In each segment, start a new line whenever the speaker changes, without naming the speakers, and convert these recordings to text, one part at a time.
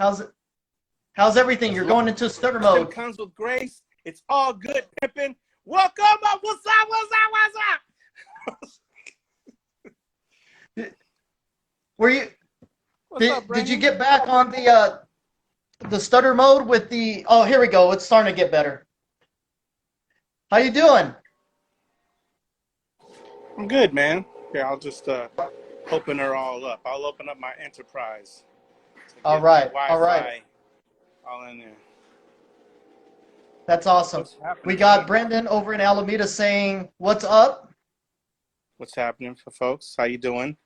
How's it? How's everything?
As
You're
long
going into stutter
as it
mode.
comes with grace, it's all good, pimpin'. Welcome up. What's up? What's up? What's up?
Were you?
What's up,
Did you
Brandon?
get back on the stutter mode with the? Oh, here we go. It's starting to get better. How you doing?
I'm good, man. Here, I'll just open her all up. I'll open up my enterprise to
All
get my
right. All right.
Wi-Fi all in there.
That's awesome.
What's
We
happening,
got
man?
Brendan over in Alameda saying, "What's up?"
What's happening for folks? How you doing?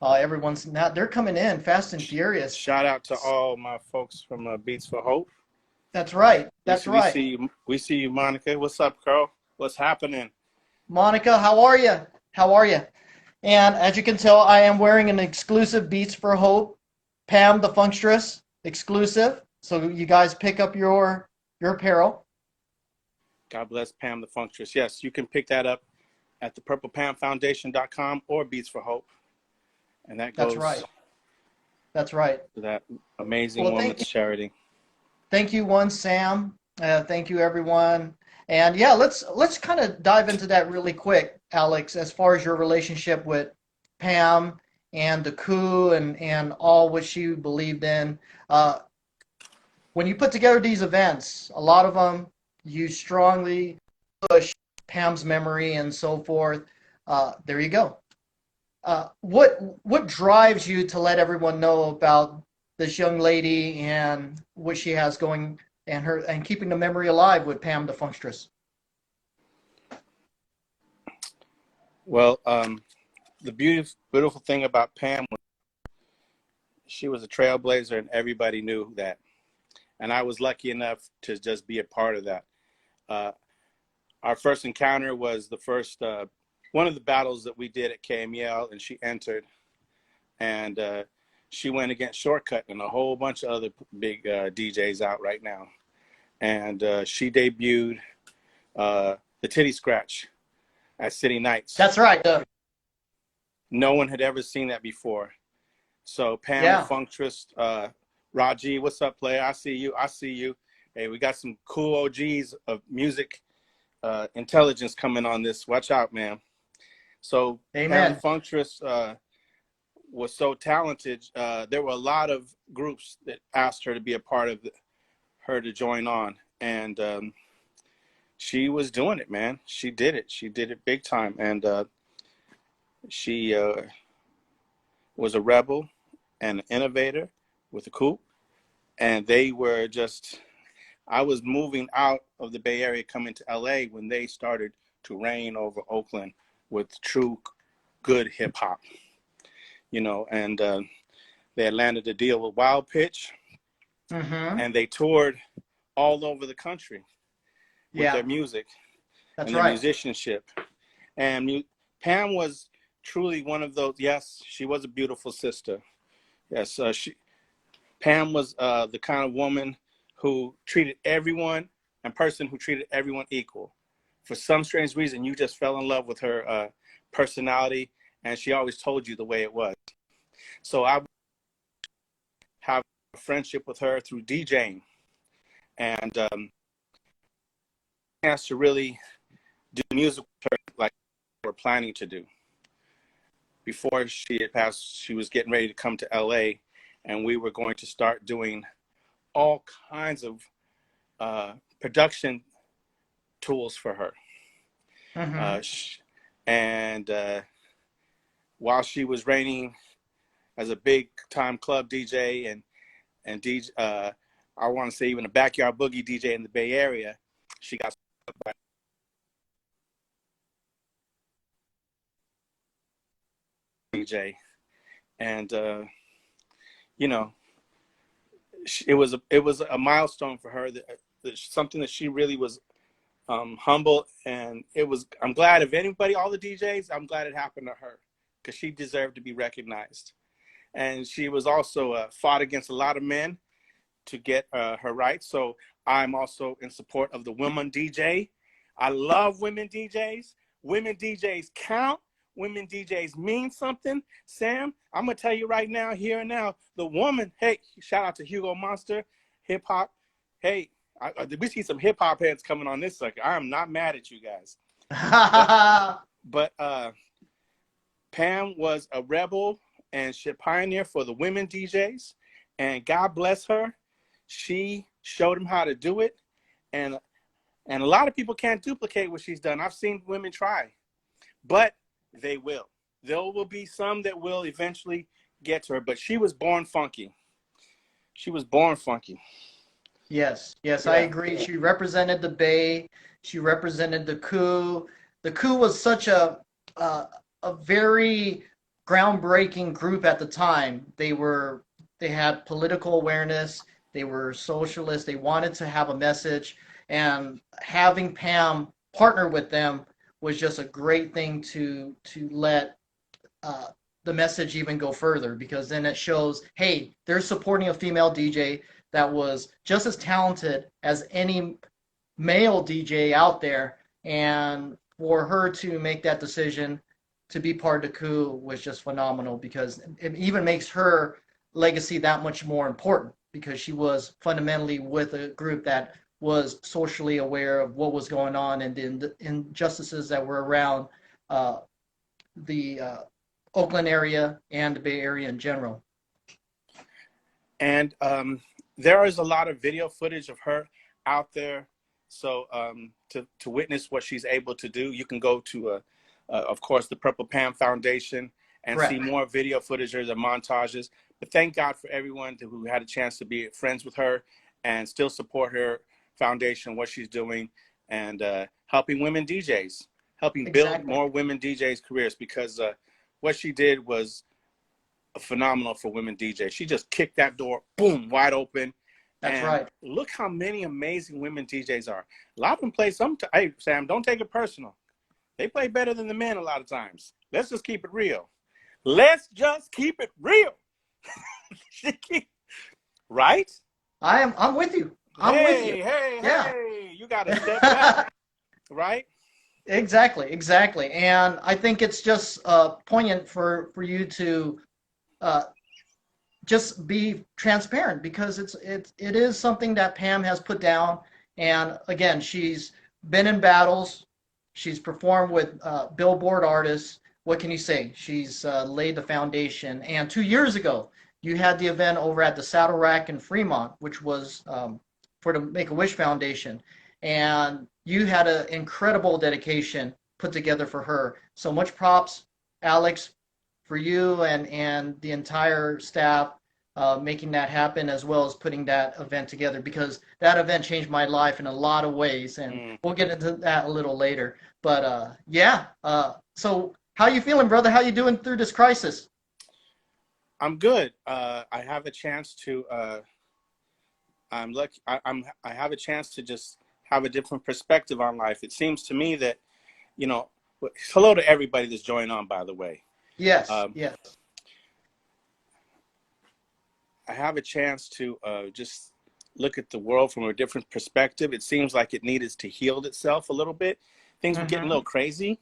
Everyone's now they're coming in fast and furious.
Shout out to all my folks from Beats for Hope.
That's right.
We
That's
see, we
right.
see you. We see you, Monica. What's up, girl? What's happening?
Monica, how are you? How are you? And as you can tell, I am wearing an exclusive Beats for Hope, Pam the Funkstress exclusive. So you guys pick up your apparel.
God bless Pam the Funktress. Yes, you can pick that up at thepurplepamfoundation.com or Beats for Hope. And that
That's
goes
right. That's right.
to that amazing
Well,
woman's charity.
thank you, Sam. Thank you, everyone. And yeah, let's kind of dive into that really quick, Alex, as far as your relationship with Pam and the coup and all what she believed in. When you put together these events, a lot of them you strongly push Pam's memory and so forth. There you go. What drives you to let everyone know about this young lady and what she has going and keeping the memory alive with Pam the Funkstress?
Well, the beautiful thing about Pam was she was a trailblazer and everybody knew that. And I was lucky enough to just be a part of that. Our first encounter was the first, one of the battles that we did at KMEL, and she entered. And she went against Shortcut and a whole bunch of other big DJs out right now. And she debuted the Titty Scratch at City Nights.
That's right.
No one had ever seen that before. So Pam
Yeah.
the Funktress, Raji, what's up, player? I see you. I see you. Hey, we got some cool OGs of music intelligence coming on this. Watch out, man. So
Amen.
Pam the Funktress was so talented. There were a lot of groups that asked her to be a part of her to join on. And she was doing it, man. She did it. She did it big time. And she was a rebel and an innovator with a coup. And they were just, I was moving out of the Bay Area coming to LA when they started to reign over Oakland with true good hip hop, you know, and they had landed a deal with Wild Pitch, and they toured all over the country with their music and their musicianship. And Pam was truly one of those. Yes, she was a beautiful sister. Yes, Pam was the kind of woman who treated everyone and person who treated everyone equal. For some strange reason, you just fell in love with her personality, and she always told you the way it was. So I have a friendship with her through DJing, and chance to really do music with her like we were planning to do. Before she had passed, she was getting ready to come to LA, and we were going to start doing all kinds of production tools for her. And while she was reigning as a big time club DJ and DJ, I want to say even a backyard boogie DJ in the Bay Area, she got by DJ, and you know, it was a milestone for her, that something that she really was humble, and I'm glad if anybody, all the DJs, I'm glad it happened to her, because she deserved to be recognized. And she was also fought against a lot of men to get her rights. So I'm also in support of the women DJ. I love women DJs. Women DJs count. women DJs mean something, Sam, I'm going to tell you right now, here and now, the woman, hey, shout out to Hugo Monster, hip hop. Hey, we see some hip hop heads coming on this sucker. I am not mad at you guys. But Pam was a rebel and she pioneer for the women DJs. And God bless her. She showed them how to do it. And a lot of people can't duplicate what she's done. I've seen women try, but they will. There will be some that will eventually get to her, but she was born funky. She was born funky.
Yes, yes, I
Yeah.
agree. She represented the Bay. She represented the coup. The coup was such a very groundbreaking group at the time. They had political awareness. They were socialists. They wanted to have a message, and having Pam partner with them was just a great thing to let uh, the message even go further, because then it shows, hey, they're supporting a female DJ that was just as talented as any male DJ out there, and for her to make that decision to be part of the coup was just phenomenal, because it even makes her legacy that much more important, because she was fundamentally with a group that was socially aware of what was going on and the injustices that were around uh, the Oakland area and the Bay Area in general.
And there is a lot of video footage of her out there. So to witness what she's able to do, you can go to, of course, the Purple Pam Foundation and see
Correct.
more video footage and montages. But thank God for everyone who had a chance to be friends with her and still support her foundation, what she's doing, and helping women DJs, helping build
Exactly.
more women DJs' careers, because what she did was phenomenal for women DJs. She just kicked that door, boom, wide open.
That's
And
right.
look how many amazing women DJs are. A lot of them play hey, Sam, don't take it personal. They play better than the men a lot of times. Let's just keep it real. Let's just keep it real. Right?
I'm with you. I'm with you.
Hey, hey,
Yeah.
hey, you got to step back, right?
Exactly, exactly. And I think it's just poignant for you to uh, just be transparent, because it is something that Pam has put down. And again, she's been in battles. She's performed with Billboard artists. What can you say? She's laid the foundation. And 2 years ago, you had the event over at the Saddle Rack in Fremont, which was for the Make-A-Wish Foundation. And you had an incredible dedication put together for her. So much props, Alex, for you and the entire staff making that happen, as well as putting that event together, because that event changed my life in a lot of ways, and
Mm.
we'll get into that a little later. But yeah, so how you feeling, brother? How you doing through this crisis?
I'm good. I have a chance to. I'm lucky. I have a chance to just have a different perspective on life. It seems to me that, you know, hello to everybody that's joining on, by the way.
Yes,
Um,
yes.
I have a chance to just look at the world from a different perspective. It seems like it needed to heal itself a little bit. Things were getting a
Mm-hmm.
little crazy.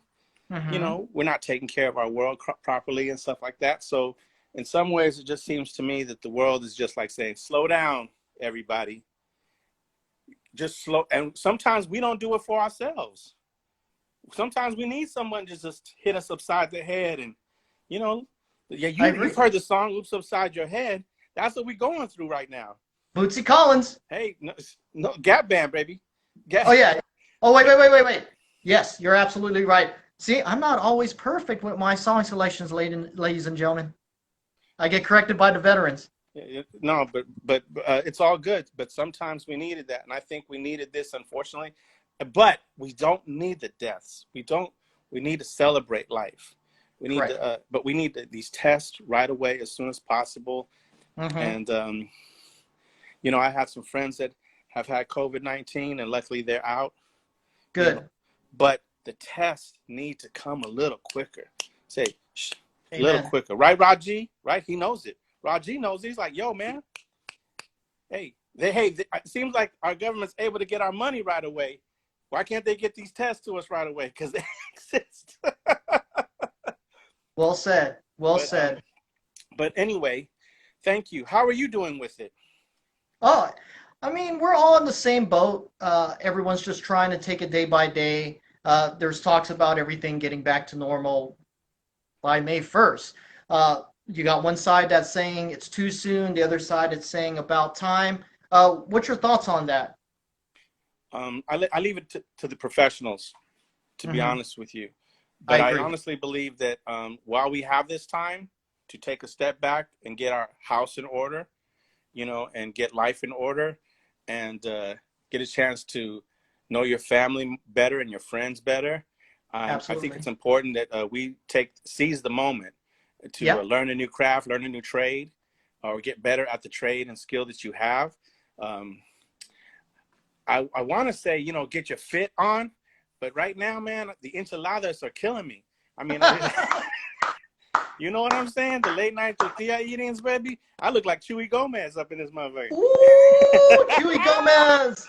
You
Mm-hmm.
know, we're not taking care of our world properly and stuff like that. So in some ways, it just seems to me that the world is just like saying, slow down, everybody. Just slow. And sometimes we don't do it for ourselves. Sometimes we need someone to just hit us upside the head. And, you know, yeah,
I
you've
agree.
heard the song Oops Upside Your Head. That's what we're going through right now.
Bootsy Collins.
Hey, no, no Gap Band, baby.
Oh
Gap.
yeah. Oh wait. Yes, you're absolutely right. See, I'm not always perfect with my song selections, ladies and gentlemen. I get corrected by the veterans.
No, but it's all good. But sometimes we needed that, and I think we needed this, unfortunately. But we don't need the deaths. We don't. We need to celebrate life. We need
Correct.
to, but we need these tests right away as soon as possible.
Mm-hmm.
And you know, I have some friends that have had COVID-19, and luckily they're out. You know,
Good.
but the tests need to come a little quicker. Say, shh, a little
Amen.
quicker, right, Raji? Right? He knows it. Raji knows. He's like, yo, man. Hey, it seems like our government's able to get our money right away. Why can't they get these tests to us right away? Because they exist.
Well said. Well
But
said.
anyway, thank you. How are you doing with it?
Oh, I mean, we're all in the same boat. Everyone's just trying to take it day by day. There's talks about everything getting back to normal by May 1st. You got one side that's saying it's too soon, the other side is saying about time. What's your thoughts on that?
I leave it to the professionals, to be
Hmm.
honest with you.
I
But I
agree.
honestly believe that while we have this time to take a step back and get our house in order, and get life in order, and get a chance to know your family better and your friends better, I think
Absolutely.
it's important that we seize the moment to
Yeah.
learn a new craft, learn a new trade, or get better at the trade and skill that you have. Um, I want to say, get your fit on, but right now, man, the enchiladas are killing me. I mean, you know what I'm saying? The late night tortilla eatings, baby. I look like Chewy Gomez up in this motherfucker.
Ooh, Chewy Gomez.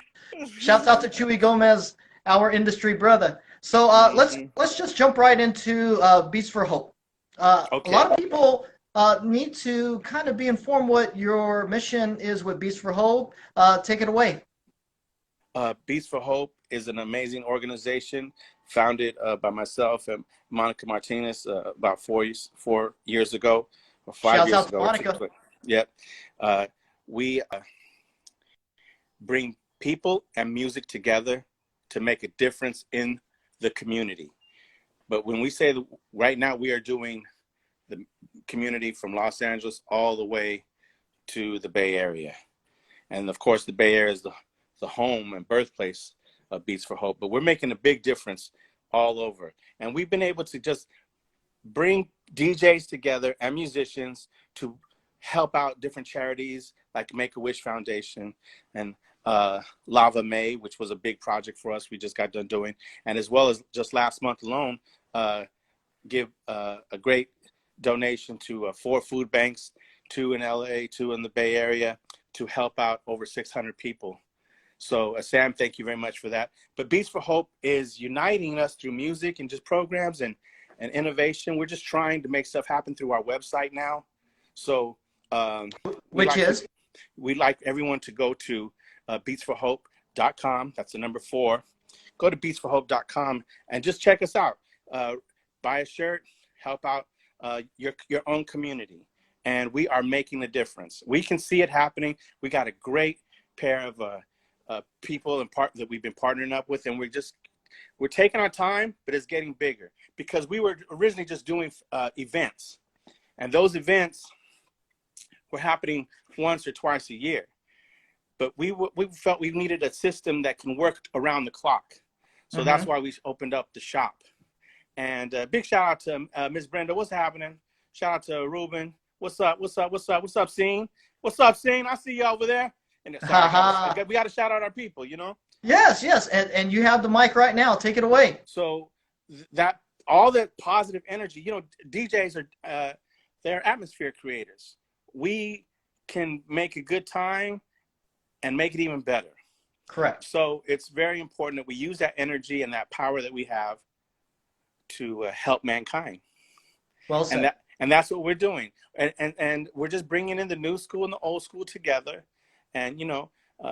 Shouts out to Chewy Gomez, our industry brother. So
Hmm.
let's just jump right into Beats for Hope. A
Okay.
lot of people need to kind of be informed what your mission is with Beats for Hope. Take it away.
Beats for Hope is an amazing organization founded by myself and Monica Martinez about 4 years ago, or five
Shouts
years
out to
ago.
Monica.
Yep. We bring people and music together to make a difference in the community. But when we say that right now, we are doing the community from Los Angeles all the way to the Bay Area. And of course, the Bay Area is the home and birthplace of Beats for Hope. But we're making a big difference all over. And we've been able to just bring DJs together and musicians to help out different charities like Make-A-Wish Foundation and Lava May, which was a big project for us we just got done doing. And as well as just last month alone, give a great donation to 4 food banks, 2 in LA, 2 in the Bay Area, to help out over 600 people. So Sam, thank you very much for that. But Beats for Hope is uniting us through music and just programs and innovation. We're just trying to make stuff happen through our website now. So we
Which
like
is
we'd like everyone to go to beatsforhope.com. That's the number 4. Go to beatsforhope.com and just check us out. Buy a shirt, help out your own community. And we are making a difference. We can see it happening. We got a great pair of people that we've been partnering up with, and we're taking our time, but it's getting bigger because we were originally just doing events, and those events were happening once or twice a year. But we felt we needed a system that can work around the clock, so that's
mm-hmm.
why we opened up the shop. And big shout out to Miss Brenda. What's happening? Shout out to Ruben. What's up? What's up? What's up? What's up, Scene? What's up, Scene? I see you over there. And sorry,
Haha.
we got to shout out our people.
Yes, yes, and you have the mic right now. Take it away.
So that all that positive energy, DJs are they're atmosphere creators. We can make a good time and make it even better.
Correct.
So it's very important that we use that energy and that power that we have to help mankind.
Well
and
said.
that and that's what we're doing. And we're just bringing in the new school and the old school together. And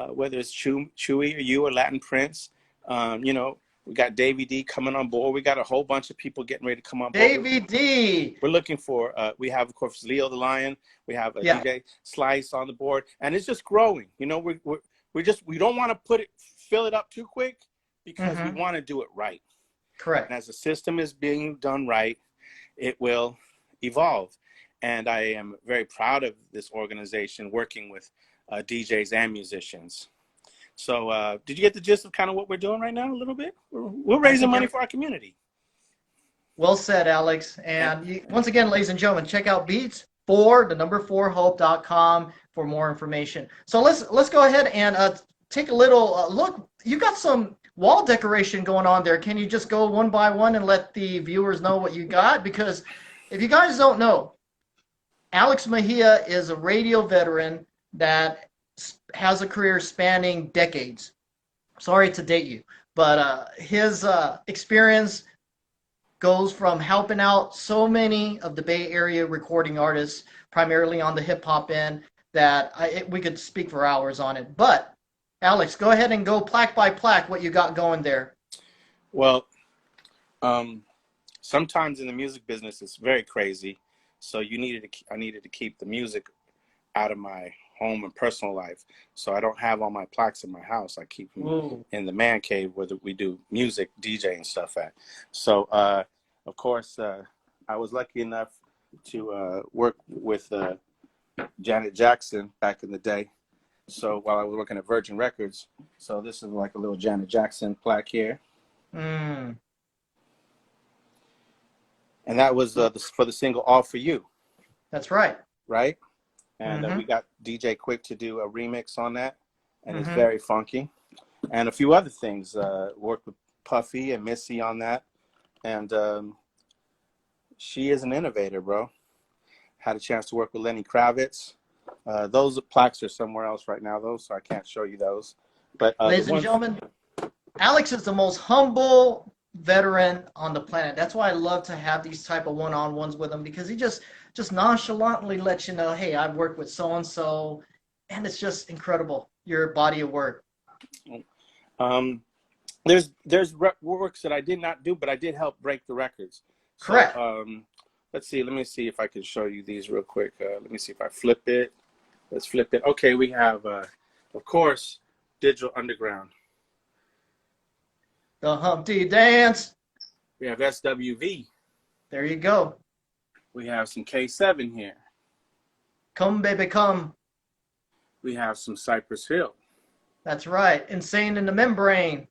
whether it's Chewy or you or Latin Prince, we got Davey D coming on board. We got a whole bunch of people getting ready to come on board.
Davey D.
We're looking for we have, of course, Leo the Lion. We have a
Yeah.
DJ Slice on the board, and it's just growing. We don't want to fill it up too quick because we
Mm-hmm.
want to do it right. And
Correct.
as the system is being done right, it will evolve. And I am very proud of this organization working with DJs and musicians. So did you get the gist of kind of what we're doing right now a little bit? We're
I
raising
think
money
you're
for our community.
well said, Alex.
And
And once again, ladies and gentlemen, check out Beats for the number 4hope.com for more information. So let's go ahead and take a little look. You got some wall decoration going on there. Can you just go one by one and let the viewers know what you got? Because if you guys don't know, Alex Mejia is a radio veteran that has a career spanning decades. Sorry to date you, but his experience goes from helping out so many of the Bay Area recording artists, primarily on the hip hop end, that we could speak for hours on it. But Alex, go ahead and go plaque by plaque what you got going there.
Well, sometimes in the music business, it's very crazy. So I needed to keep the music out of my home and personal life. So I don't have all my plaques in my house. I keep them
Ooh.
in the man cave where we do music, DJ and stuff at. So, of course, I was lucky enough to work with Janet Jackson back in the day. So while I was working at Virgin Records, so this is like a little Janet Jackson plaque here.
Mm.
And that was for the single All For You,
That's right.
right? And
Mm-hmm.
we got DJ Quick to do a remix on that, and it's
Mm-hmm.
very funky. And a few other things. Worked with Puffy and Missy on that, and she is an innovator, bro. Had a chance to work with Lenny Kravitz. Those plaques are somewhere else right now, though, so I can't show you those. But the
Ladies and
one,
gentlemen, Alex is the most humble veteran on the planet. That's why I love to have these type of one-on-ones with him, because he just nonchalantly lets you know, hey, I've worked with so and so, and it's just incredible your body of work.
um, there's works that I did not do, but I did help break the records. So
Correct.
let's see. Let me see if I can show you these real quick. Let me see if I flip it. Let's flip it. Okay, we have, of course, Digital Underground.
The Humpty Dance.
We have SWV.
There you go.
We have some K7 here.
Come, baby, come.
We have some Cypress Hill.
That's right. Insane in the Membrane.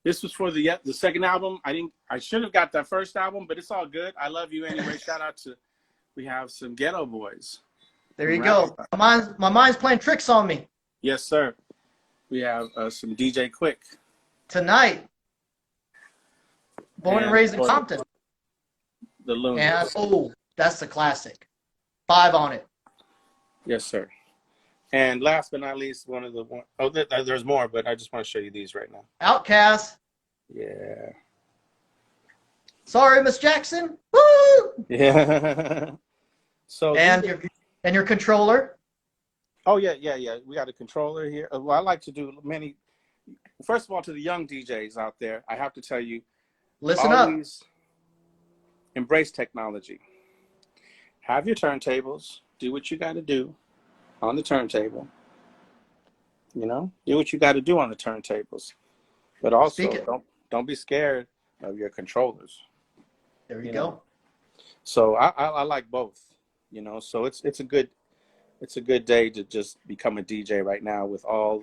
This was for the second album. I should have got that first album, but it's all good. I love you anyway. Shout out to. We have some Ghetto Boys.
There you go. My mind's playing tricks on me.
Yes, sir. We have some DJ Quick.
Tonight, born and
And
raised in Compton.
the Loonies.
And oh, that's the classic. 5 on it.
Yes, sir. And last but not least, there's more, but I just want to show you these right now.
Outcast.
Yeah.
Sorry, Miss Jackson. Woo!
Yeah. So
And your controller.
oh yeah. We got a controller here. Well, I like to do many. First of all, to the young DJs out there, I have to tell you,
Listen up.
always embrace technology. Have your turntables. Do what you got to do on the turntable. You know, do what you got to do on the turntables. But
Speak
also,
it.
don't be scared of your controllers.
There you
You
go.
know, so I like both. You know, so it's a good day to just become a DJ right now with all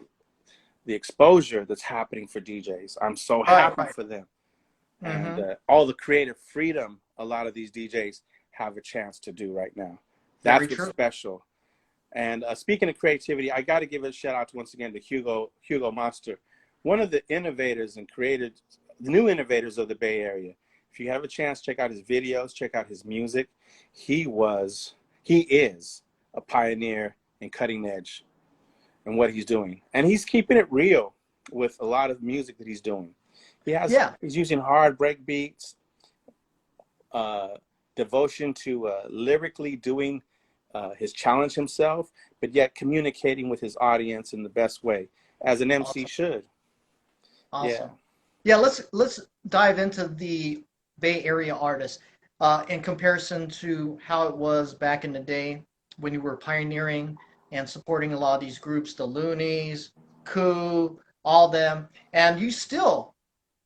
the exposure that's happening for DJs. I'm so happy for them, and
Mm-hmm.
all the creative freedom a lot of these DJs have a chance to do right now.
Very
That's what's
true.
special. And speaking of creativity, I got to give a shout out to, once again, to Hugo Monster, one of the innovators and created the new innovators of the Bay Area. If you have a chance, check out his videos, check out his music. He is a pioneer and cutting edge in what he's doing, and he's keeping it real with a lot of music that he's doing.
Yeah.
He's using hard break beats, devotion to lyrically doing his challenge himself, but yet communicating with his audience in the best way, as an MC
Awesome.
should. Yeah.
Awesome. Yeah, let's dive into the Bay Area artists in comparison to how it was back in the day when you were pioneering and supporting a lot of these groups, the Loonies, Coup, all them, and you still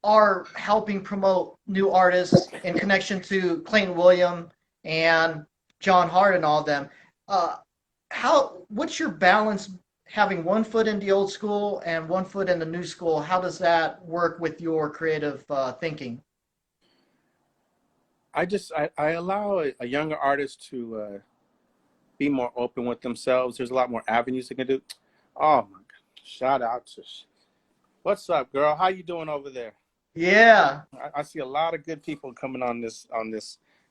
are helping promote new artists in connection to Clayton William and John Hart and all them. Uh, what's your balance having one foot in the old school and one foot in the new school? How does that work with your creative thinking?
I allow a younger artist to be more open with themselves. There's a lot more avenues they can do. Oh my God. Shout out to, what's up, girl? How you doing over there?
Yeah.
I see a lot of good people coming on this.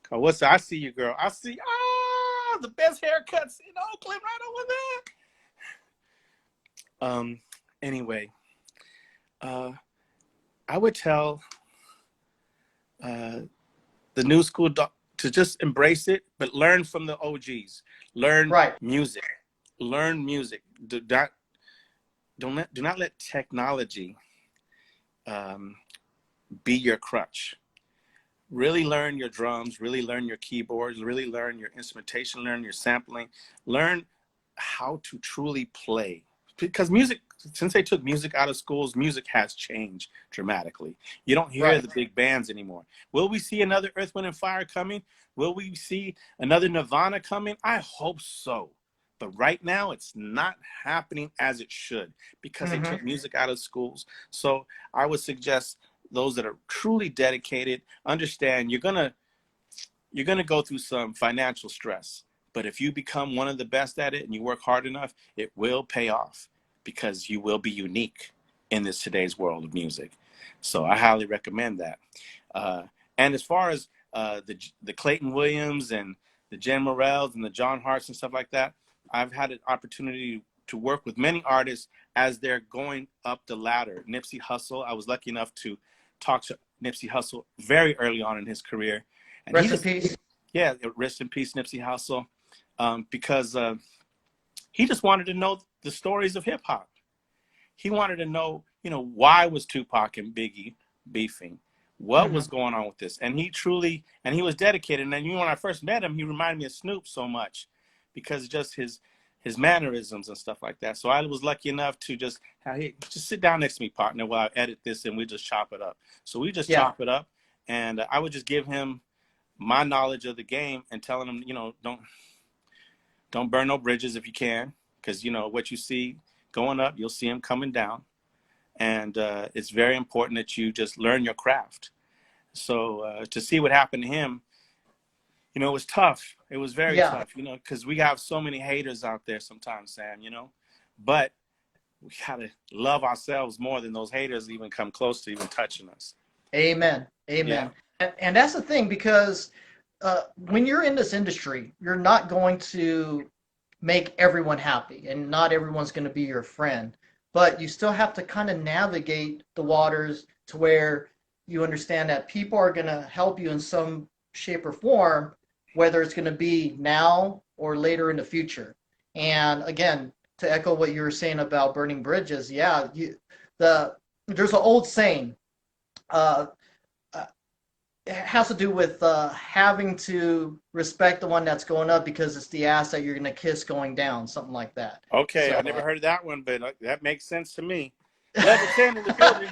What's I see you, girl. I see the best haircuts in Oakland right over there. Anyway, I would tell the new school to just embrace it, but learn from the OGs. Learn
Right.
music. Learn music. Do not let technology be your crutch. Really learn your drums, really learn your keyboards, really learn your instrumentation, learn your sampling, learn how to truly play. Because music, since they took music out of schools, music has changed dramatically. You don't hear
Right.
the big bands anymore. Will we see another Earth, Wind, and Fire coming? Will we see another Nirvana coming? I hope so. But right now, it's not happening as it should because they
Hmm.
took music out of schools. So I would suggest those that are truly dedicated understand you're gonna go through some financial stress, but if you become one of the best at it and you work hard enough, it will pay off because you will be unique in this today's world of music. So I highly recommend that. uh, and as far as the Clayton Williams and the Jen Morels and the John Harts and stuff like that, I've had an opportunity to work with many artists as they're going up the ladder. Nipsey Hussle, I was lucky enough to talk to Nipsey Hussle very early on in his career, and he
Rest in
just,
peace.
yeah, rest in peace, Nipsey Hussle, because he just wanted to know the stories of hip hop. He wanted to know, why was Tupac and Biggie beefing? What
Hmm.
was going on with this? And he truly, and he was dedicated. And then, when I first met him, he reminded me of Snoop so much because just his mannerisms and stuff like that. So I was lucky enough to just have, hey, just sit down next to me, partner, while I edit this, and we just chop it up. So we just
Yeah.
chop it up, and I would just give him my knowledge of the game and telling him, don't burn no bridges if you can, because what you see going up, you'll see them coming down, and it's very important that you just learn your craft. So to see what happened to him, it was tough. It was very
Yeah.
tough, because we have so many haters out there sometimes, Sam. But we gotta love ourselves more than those haters even come close to even touching us.
Amen.
Yeah.
Amen. And that's the thing because when you're in this industry, you're not going to make everyone happy, and not everyone's going to be your friend. But you still have to kind of navigate the waters to where you understand that people are going to help you in some shape or form, whether it's going to be now or later in the future. And again, to echo what you were saying about burning bridges, yeah, there's an old saying. Uh, it has to do with having to respect the one that's going up because it's the ass that you're going to kiss going down, something like that.
Okay,
So
I never heard that one, but that makes sense to me. Level 10 in the building.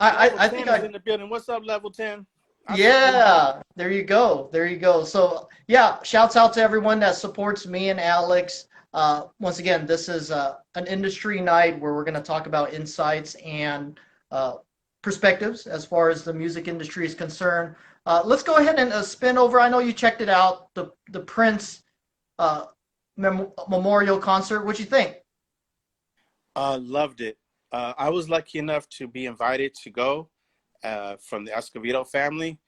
Level
I think
10 is in the building. What's up, Level 10? I see you.
yeah, there you go. There you go. So, yeah, shouts out to everyone that supports me and Alex. Once again, this is an industry night where we're going to talk about insights and uh, perspectives as far as the music industry is concerned. Let's go ahead and spin over. I know you checked it out, the Prince uh, Memorial Concert. What'd you think?
Loved it. I was lucky enough to be invited to go from the Escovedo family.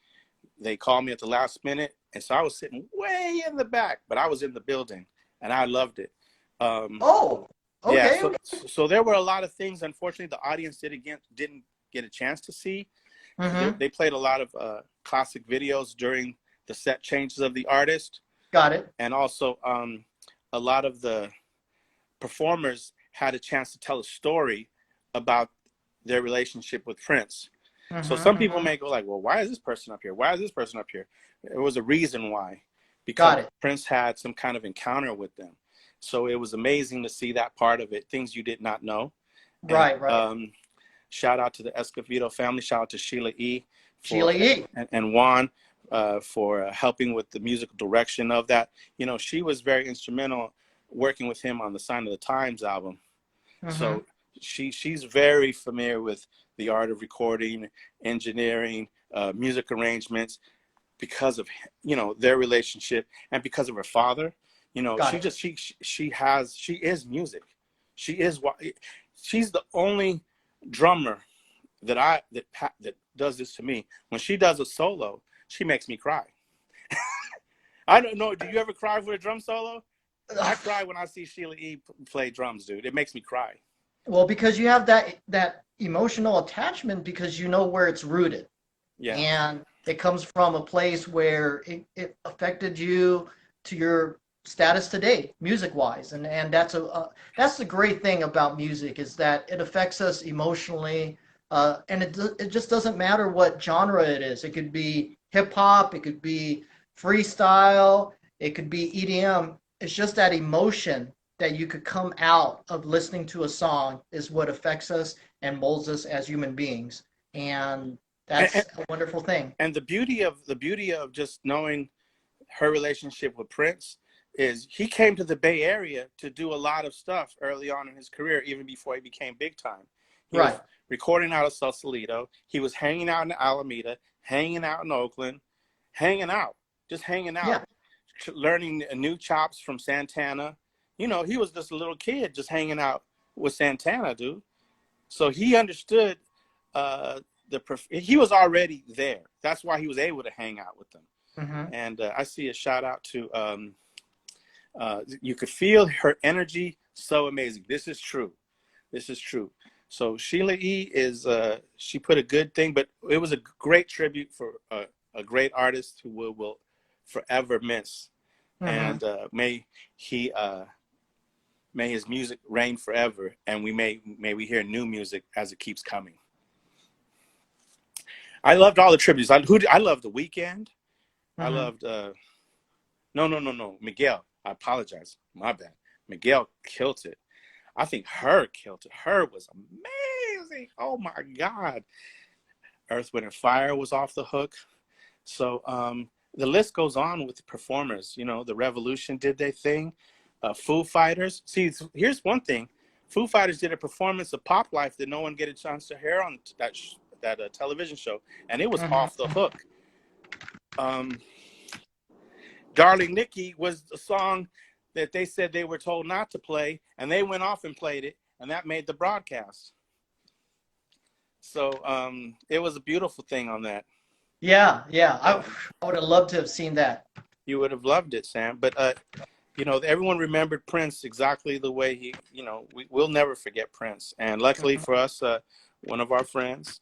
They called me at the last minute, and so I was sitting way in the back, but I was in the building, and I loved it. Um,
Oh,
yeah,
okay,
so
okay.
so there were a lot of things. Unfortunately, the audience didn't get a chance to see.
Mm-hmm.
They played a lot of classic videos during the set changes of the artist,
Got it.
and also a lot of the performers had a chance to tell a story about their relationship with Prince. So
Mm-hmm,
some people
mm-hmm.
may go like, well, why is this person up here? Why is this person up here? There was a reason why, because
Got it.
Prince had some kind of encounter with them. So it was amazing to see that part of it, things you did not know. And
Right, right.
shout out to the Escovedo family. Shout out to Sheila E. for
Sheila E.
and Juan for helping with the musical direction of that. She was very instrumental working with him on the Sign of the Times album.
Mm-hmm.
So she's very familiar with the art of recording, engineering, music arrangements because of their relationship and because of her father.
Got it.
She is music. She is what she's the only drummer that does this to me. When she does a solo, she makes me cry. I don't know. Do you ever cry for a drum solo? I cry when I see Sheila E. play drums, dude. It makes me cry.
Well, because you have that emotional attachment because you know where it's rooted.
Yeah.
And it comes from a place where it affected you to your status today, music wise. And that's the great thing about music is that it affects us emotionally. And it just doesn't matter what genre it is. It could be hip hop, it could be freestyle, it could be EDM. It's just that emotion that you could come out of listening to a song is what affects us and molds us as human beings. And
And,
that's a wonderful thing.
and the beauty of just knowing her relationship with Prince is he came to the Bay Area to do a lot of stuff early on in his career, even before he became big time. He was
Right.
recording out of Sausalito. He was hanging out in Alameda, hanging out in Oakland, hanging out, just hanging out,
Yeah.
learning new chops from Santana. You know, he was just a little kid just hanging out with Santana, dude. So he understood he was already there. That's why he was able to hang out with them.
Hmm.
And I see a shout out to you could feel her energy, so amazing. This is true. This is true. So Sheila E is she put a good thing, but it was a great tribute for a great artist who will forever miss.
Hmm.
And he may his music reign forever, and may we hear new music as it keeps coming. I loved all the tributes. I loved The Weeknd. I
Hmm.
loved no, Miguel. I apologize. My bad. Miguel killed it. I think her killed it. Her was amazing. Oh my God. Earth, Wind, and Fire was off the hook. So the list goes on with the performers. You know, the Revolution did their thing. Foo Fighters. See, here's one thing. Foo Fighters did a performance of Pop Life that no one get a chance to hear on that television show, and it was
Hmm.
off the hook. Um, Darling Nikki was the song that they said they were told not to play, and they went off and played it, and that made the broadcast. So it was a beautiful thing on that.
Yeah, yeah.
Yeah,
I would have loved to have seen that.
you would have loved it, Sam. But you know, everyone remembered Prince exactly the way he. You know, we'll never forget Prince. And luckily
Mhm.
for us, one of our friends,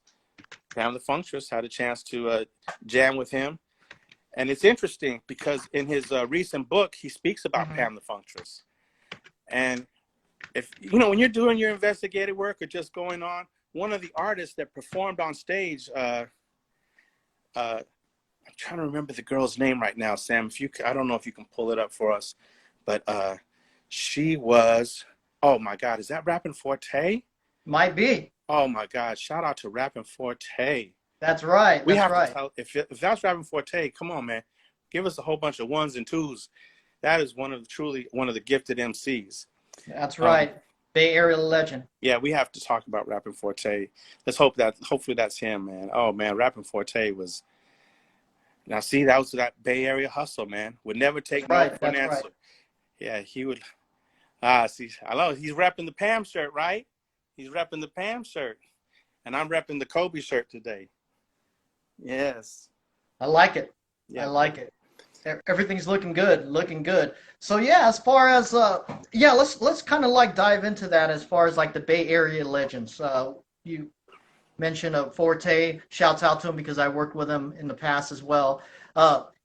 Pam the Funktress, had a chance to jam with him. And it's interesting because in his recent book, he speaks about
Mhm.
Pam the Funktress. And if you know when you're doing your investigative work or just going on, one of the artists that performed on stage, I'm trying to remember the girl's name right now, Sam. If you, I don't know if you can pull it up for us, but she was. Oh my God, is that Rappin' Forte?
Might be.
Oh my God, shout out to Rappin' Forte.
That's right.
We
That's
have to
right.
tell if that's Rappin' Forte. Come on, man, give us a whole bunch of ones and twos. That is truly one of the gifted MCs.
That's
Um,
right. Bay Area legend.
Yeah, we have to talk about Rappin' Forte. Hopefully that's him, man. Oh man, Rappin' Forte was. Now see, that was that Bay Area hustle, man. Would never
That's
take no
right.
for an
That's right.
answer. Yeah, he would. Ah, see, I love. He's repping the Pam shirt, right? He's repping the Pam shirt, and I'm repping the Kobe shirt today. Yes.
I like it. I
Yeah.
like it. Everything's looking good, looking good. So yeah, as far as yeah, let's kind of like dive into that as far as like the Bay Area legends. You mentioned Forte. Shouts out to him because I worked with him in the past as well.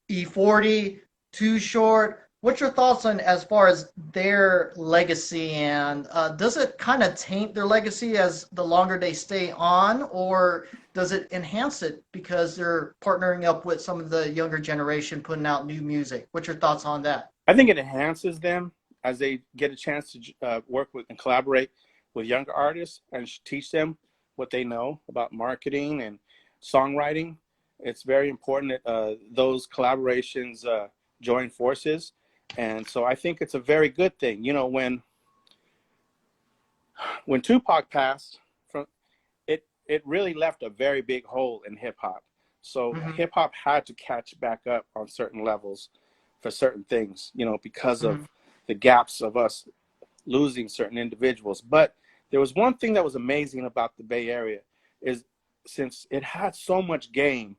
E40, Too Short. What's your thoughts on as far as their legacy and does it kind of taint their legacy as the longer they stay on, or does it enhance it because they're partnering up with some of the younger generation putting out new music? What's your thoughts on that?
I think it enhances them as they get a chance to work with and collaborate with younger artists and teach them what they know about marketing and songwriting. It's very important that those collaborations join forces, and so I think it's a very good thing. You know, when Tupac passed, from it really left a very big hole in hip hop. So
Hmm.
hip hop had to catch back up on certain levels for certain things, you know, because of
Hmm.
the gaps of us losing certain individuals. But there was one thing that was amazing about the Bay Area is since it had so much game,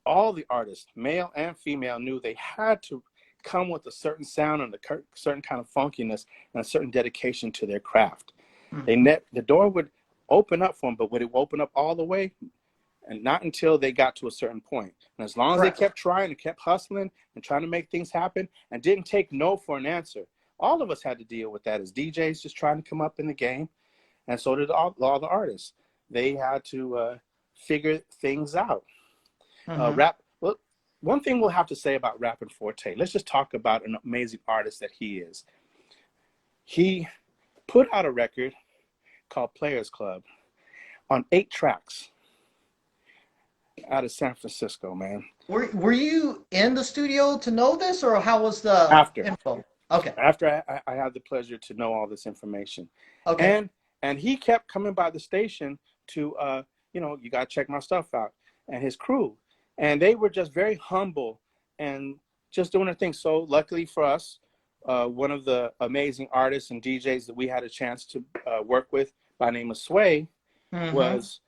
all the artists, male and female, knew they had to come with a certain sound and a certain kind of funkiness and a certain dedication to their craft.
Hmm.
The door would open up for them, but would it open up all the way? and not until they got to a certain point. And as long as they
Correct.
kept trying and kept hustling and trying to make things happen and didn't take no for an answer, all of us had to deal with that as DJs just trying to come up in the game. And so did all the artists. They had to figure things out.
Mm-hmm.
Rap. Well, one thing we'll have to say about Rappin' Forte. Let's just talk about an amazing artist that he is. He put out a record called Players Club on 8 tracks out of San Francisco, man.
Were you in the studio to know this, or how was the
After
info? Okay.
after I had the pleasure to know all this information,
Okay.
and he kept coming by the station to you gotta check my stuff out, and his crew, and they were just very humble and just doing their thing. So luckily for us, one of the amazing artists and DJs that we had a chance to work with by the name of Sway
Mm-hmm.
was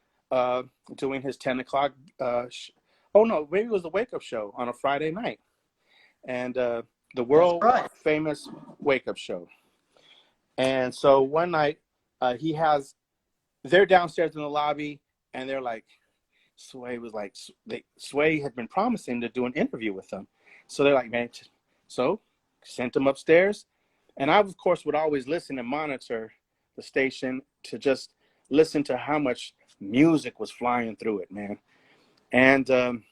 doing his 10 o'clock oh no, maybe it was the wake up show on a Friday night, and the
That's
world
right.
famous wake up show. And so one night, he has, they're downstairs in the lobby, and they're like, Sway was like, Sway had been promising to do an interview with them. So they're like, man, so sent him upstairs. And I, of course, would always listen and monitor the station to just listen to how much music was flying through it, man. And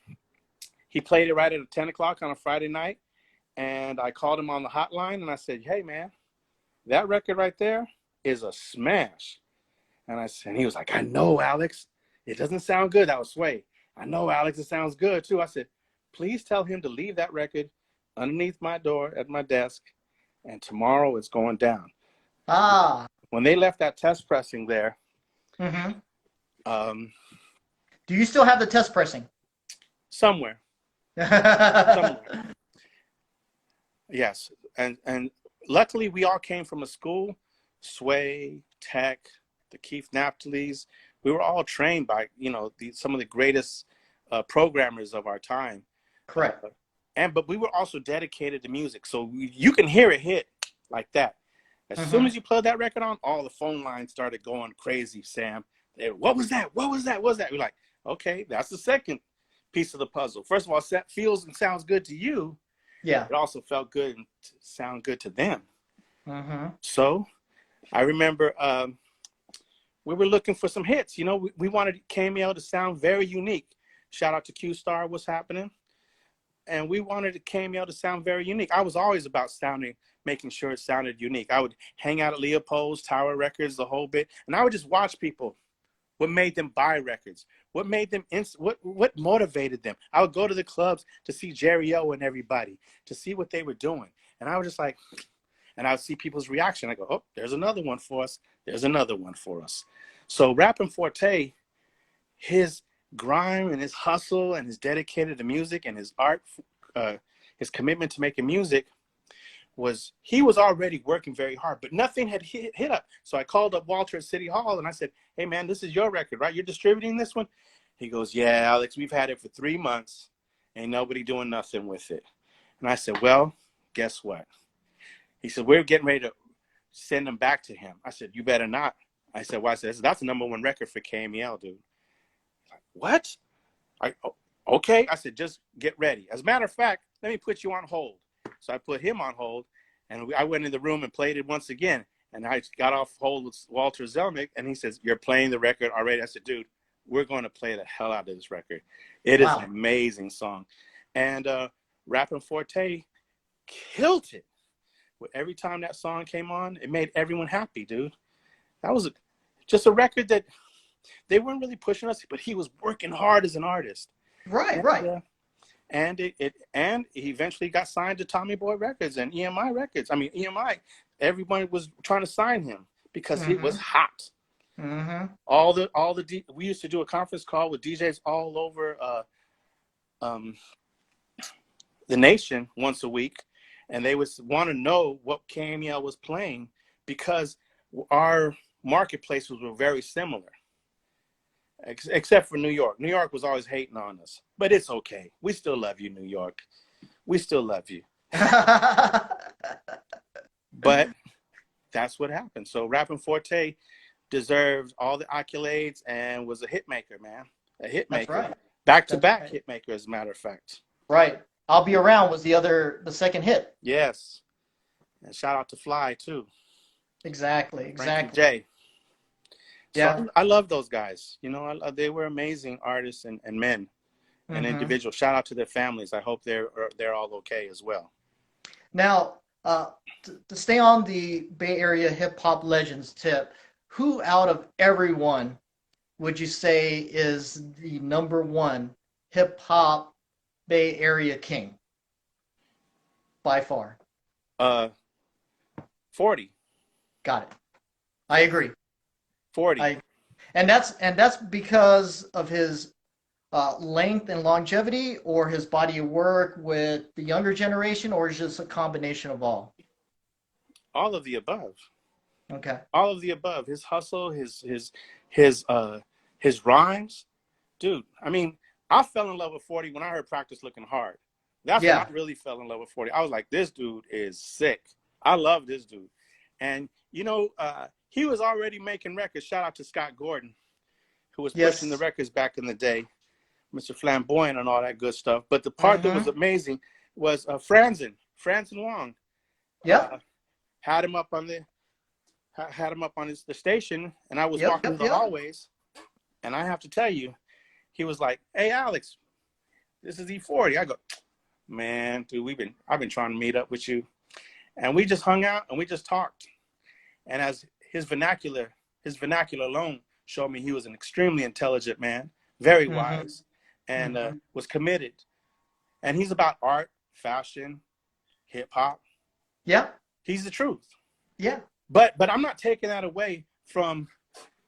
he played it right at 10 o'clock on a Friday night. And I called him on the hotline and I said, hey, man, that record right there is a smash. And he was like, I know, Alex. It doesn't sound good. That was Sway. I know, Alex, it sounds good too. I said, please tell him to leave that record underneath my door at my desk, and tomorrow it's going down.
Ah.
When they left that test pressing there,
Mm-hmm.
um,
Do you still have the test pressing?
somewhere, somewhere, yes. And luckily, we all came from a school, Sway, Tech, the Keith Naphtalies. We were all trained by some of the greatest programmers of our time.
Correct.
But we were also dedicated to music, so you can hear it hit like that. As soon
Mm-hmm.
as you plug that record on, all the phone lines started going crazy, Sam. What was that? What was that? What was that? We're like, okay, that's the second piece of the puzzle. First of all, it feels and sounds good to you.
Yeah.
It also felt good and sound good to them.
Mm-hmm.
So I remember we were looking for some hits. We wanted Cameo to sound very unique. Shout out to Q Star, what's happening? And we wanted the Cameo to sound very unique. I was always about making sure it sounded unique. I would hang out at Leopold's, Tower Records, the whole bit, and I would just watch people. What made them buy records? What made them? What motivated them? I would go to the clubs to see Jerry O and everybody to see what they were doing, and I was just like, and I would see people's reaction. I go, oh, there's another one for us. There's another one for us. So Rappin' Forte, his grime and his hustle and his dedicated to music and his art, his commitment to making music he was already working very hard, but nothing had hit up. So I called up Walter at City Hall and I said, hey man, this is your record, right? You're distributing this one? He goes, yeah, Alex, we've had it for 3 months. Ain't nobody doing nothing with it. And I said, well, guess what? He said, we're getting ready to send them back to him. I said, you better not. I said, well, I said, that's the #1 record for KMEL, dude. He's like, what? Okay. I said, just get ready. As a matter of fact, let me put you on hold. So I put him on hold, and I went in the room and played it once again. And I got off hold with Walter Zelnick, and he says, you're playing the record already? I said, dude, we're going to play the hell out of this record. It is an
Wow.
amazing song. And Rappin' Forte killed it. Every time that song came on, it made everyone happy, dude. That was just a record that they weren't really pushing us, but he was working hard as an artist.
Right.
And,
Right.
and he eventually got signed to Tommy Boy Records and EMI Records. I mean, EMI, everyone was trying to sign him because he was
Mm-hmm.
hot.
Mm-hmm.
We used to do a conference call with DJs all over the nation once a week, and they would want to know what KMEL was playing because our marketplaces were very similar. Except for New York. New York was always hating on us, but it's okay. We still love you, New York. We still love you. But that's what happened. So Rappin' Forte deserves all the accolades and was a hit maker, man. a hit
That's
maker,
right.
back to
That's
back
right.
hit maker, as a matter of fact.
Right. I'll Be Around was the second hit.
Yes, and shout out to Fly too,
Exactly.
and Frankie
Exactly.
J. So
Yeah.
I love those guys. You know, they were amazing artists and men and
Hmm.
individuals. Shout out to their families. I hope they're all okay as well.
Now, to stay on the Bay Area hip hop legends tip, who out of everyone would you say is the number one hip hop Bay Area king by far?
Uh, 40,
Got it. I agree.
40.
I and that's because of his length and longevity, or his body of work with the younger generation, or is just a combination of all?
All of the above.
Okay.
All of the above. His hustle, his rhymes, dude. I mean, I fell in love with 40 when I heard Practice Looking Hard. That's when I
Yeah.
really fell in love with 40. I was like, this dude is sick. I love this dude. And you know, he was already making records. Shout out to Scott Gordon, who was pushing the
Yes.
records back in the day, Mr. Flamboyant and all that good stuff. But the part that was
Mm-hmm.
amazing was Franzen Wong,
Yep.
uh, had him up on the station, and I was
Yep.
walking
Yep.
through the
Yep.
hallways, and I have to tell you, he was like, "Hey, Alex, this is E40." I go, "Man, dude, I've been trying to meet up with you," and we just hung out and we just talked. And as his vernacular alone showed me he was an extremely intelligent man, very
Mm-hmm.
wise, and
Mm-hmm.
was committed. And he's about art, fashion, hip hop.
Yeah.
He's the truth.
Yeah.
But I'm not taking that away from,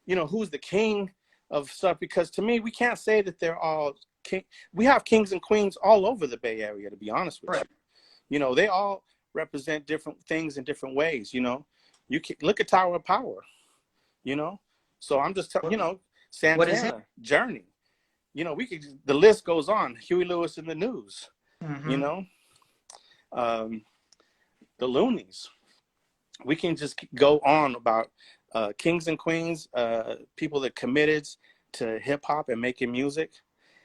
who's the king of stuff, because to me we can't say that they're all king. We have kings and queens all over the Bay Area, to be honest with
Right.
you. They all represent different things in different ways. You can look at Tower of Power. you know so I'm just telling,
What is it?
Santana, Journey. We could, the list goes on. Huey Lewis and the News. you
Mm-hmm.
know um the Loonies. We can just go on about kings and queens, people that committed to hip hop and making music.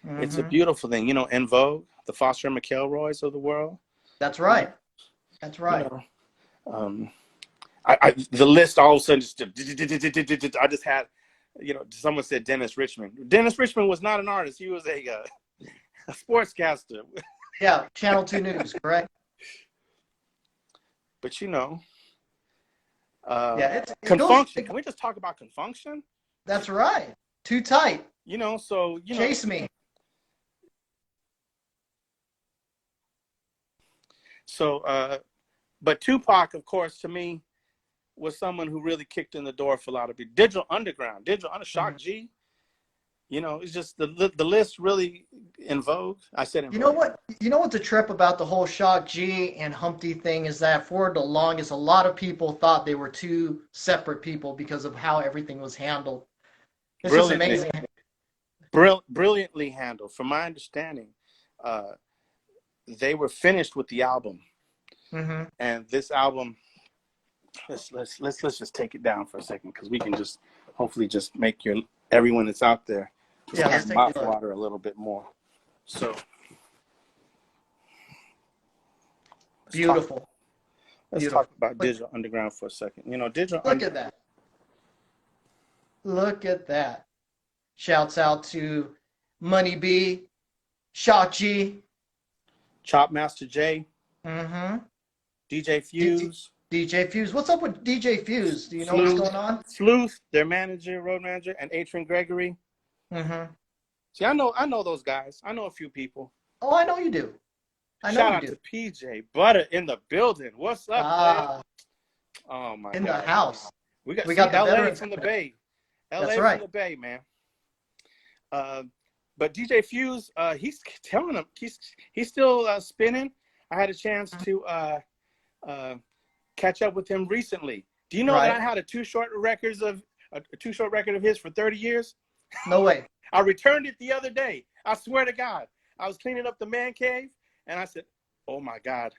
It's a
Mm-hmm.
beautiful thing. En Vogue, the Foster and McElroys of the world.
That's
you know
right. That's
you
right.
know um the list all of a sudden just I just had, someone said Dennis Richmond. Dennis Richmond was not an artist. He was a sportscaster.
Yeah. Channel 2 News, correct?
But
Yeah. It goes.
Confunction. Can we just talk about Confunction?
That's right. Too tight.
So
Chase me.
so but Tupac, of course, to me, was someone who really kicked in the door for a lot of people. Digital Under
Mhm.
Shock G. It's just the list really in vogue. I said in
You know
vogue.
what? You know what the trip about the whole Shock G and Humpty thing is, that for the longest, a lot of people thought they were two separate people because of how everything was handled. It's just
Brilliantly,
amazing.
brilliantly handled. From my understanding, uh, they were finished with the album,
Hmm.
and this album. Let's just take it down for a second, because we can just hopefully just make everyone that's out there just
Yeah,
kind
let's
of
take a
mouth
look.
water a little bit more. So let's talk.
Beautiful.
Let's
Beautiful.
talk about
Look,
Digital Underground for a second. Digital
look
Under
at that. Look at that. Shouts out to Money B, Shock G,
Chop Master J,
mm-hmm.
DJ
D-
Fuse,
DJ Fuse. What's up with DJ Fuse? Do you know what's
Sleuth,
going on?
Sleuth, their road manager, and Adrian Gregory.
Mm-hmm.
See, I know those guys. I know a few people.
Oh, I know you do. I know
Shout
you
out
do.
to PJ Butter in the building. What's up, player?
Ah,
Oh my
in the
God.
house.
We got
We
see
got the
LA
veterans
from the
coming in.
Bay.
That's
LA from
right.
the Bay, man. Uh, but DJ Fuse, he's telling him he's still spinning. I had a chance to uh, catch up with him recently. Do you know that I
Right.
had a too short record of his for 30 years?
No way.
I returned it the other day. I swear to God. I was cleaning up the man cave, and I said, "Oh my God,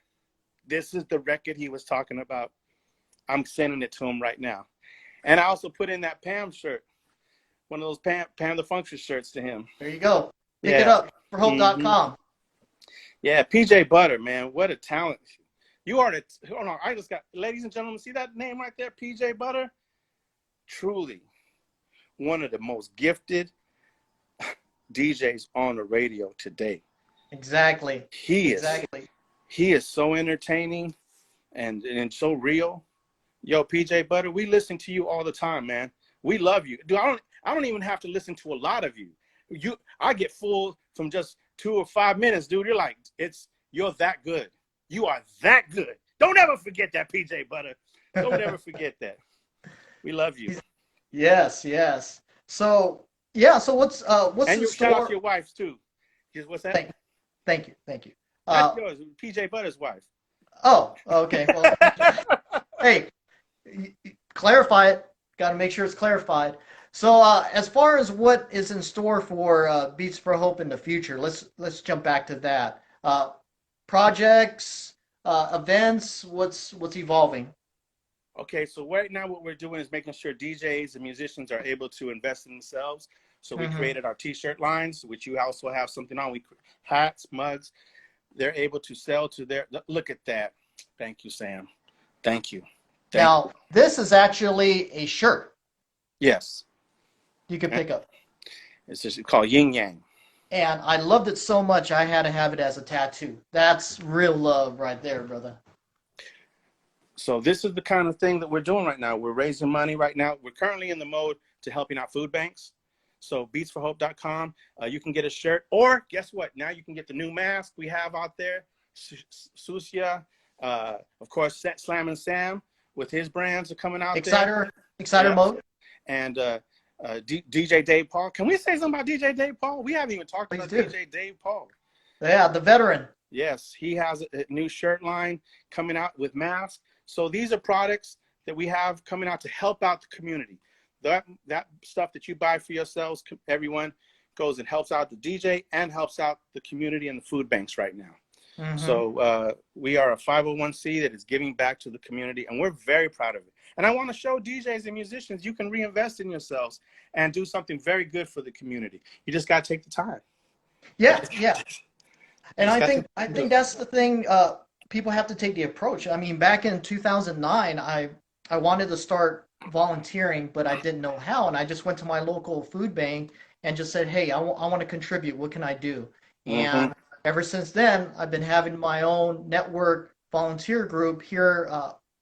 this is the record he was talking about. I'm sending it to him right now." And I also put in that Pam shirt one of those Pam the Function shirts to him.
There you go. Pick it
Yeah.
up for hope.com.
Yeah, PJ Butter, man, what a talent. You are the, hold on, I just got, ladies and gentlemen, see that name right there, PJ Butter? Truly one of the most gifted DJs on the radio today.
Exactly.
He
exactly.
is so entertaining and so real. Yo, PJ Butter, we listen to you all the time, man. We love you. Dude, I don't even have to listen to a lot of you. I get full from just 2 or 5 minutes, dude. You're like, you're that good. You are that good. Don't ever forget that, PJ Butter. Don't ever forget that. We love you.
Yes, yes. So yeah, so what's
And
the
you shout out to
store?
your wife too. What's that?
Thank you.
That's yours, PJ Butter's wife.
Oh, okay. Well, hey, clarify it. Got to make sure it's clarified. So, as far as what is in store for Beats for Hope in the future, let's jump back to that. Projects, events. What's evolving?
Okay, so right now what we're doing is making sure DJs and musicians are able to invest in themselves. So we created our T-shirt lines, which you also have something on. Hats, mugs. They're able to sell to their. Look at that. Thank you, Sam. Thank you.
Now, this is actually a shirt.
Yes.
You can pick up.
It's just called Yin Yang.
And I loved it so much I had to have it as a tattoo. That's real love right there, brother.
So this is the kind of thing that we're doing right now. We're raising money right now. We're currently in the mode to helping out food banks. So beatsforhope.com, you can get a shirt, or guess what? Now you can get the new mask we have out there. Susia, of course, Slammin Sam with his brands are coming out there.
Exciter mode.
And DJ Dave Paul. Can we say something about DJ Dave Paul? We haven't even talked about DJ Dave Paul.
Yeah, the veteran.
Yes, he has a new shirt line coming out with masks. So these are products that we have coming out to help out the community. That stuff that you buy for yourselves, everyone, goes and helps out the DJ and helps out the community and the food banks right now. So we are a 501c that is giving back to the community, and we're very proud of it. And I want to show DJs and musicians you can reinvest in yourselves and do something very good for the community. You just got to take the time.
Yeah. And I think that's the thing. People have to take the approach. I mean, back in 2009, I wanted to start volunteering, but I didn't know how. And I just went to my local food bank and just said, hey, I want to contribute. What can I do? And ever since then, I've been having my own network volunteer group here.